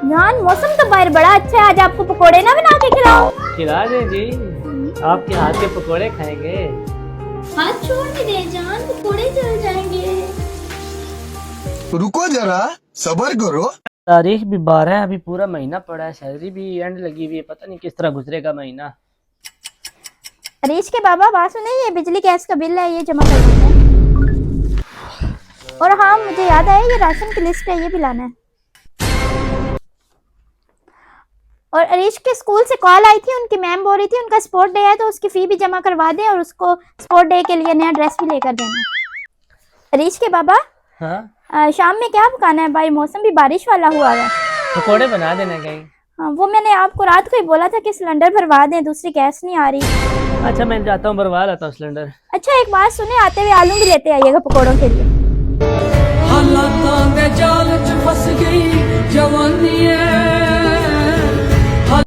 जान मौसम तो बाहर बड़ा अच्छा है, आज आपको पकोड़े ना बना के खिलाऊं? खिला दे जी, आपके हाथ के पकोड़े खाएंगे। हाथ छोड़ नहीं दे जान, पकोड़े चल जाएंगे। रुको जरा, सबर करो। तारीख भी 12 है, अभी पूरा महीना पड़ा है, सैलरी भी एंड लगी हुई है, पता नहीं किस तरह गुजरेगा महीना। अरीश के बाबा बात सुने, ये बिजली गैस का बिल है, ये जमा करवाना है। और हाँ मुझे याद आया, ये राशन की लिस्ट है, ये भी लाना है। और अरीश के स्कूल से कॉल आई थी, उनकी मैम बोल रही थी उनका स्पोर्ट डे है तो उसकी फी भी जमा करवा दें और उसको स्पोर्ट डे के लिए नया ड्रेस भी लेकर देना। अरीश के बाबा हाँ, शाम में क्या पकाना है भाई, मौसम भी बारिश वाला हुआ है। पकोड़े बना देना कहीं। हाँ, वो मैंने आपको रात को ही बोला था कि सिलेंडर भरवा दें, दूसरी गैस नहीं आ रही। अच्छा मैं जाता हूँ, भरवा लाता हूँ सिलेंडर। अच्छा एक बात सुने, आते हुए आलू भी लेते आइएगा पकोड़ों के लिए। हालातां दे जाल च फस गई जवानी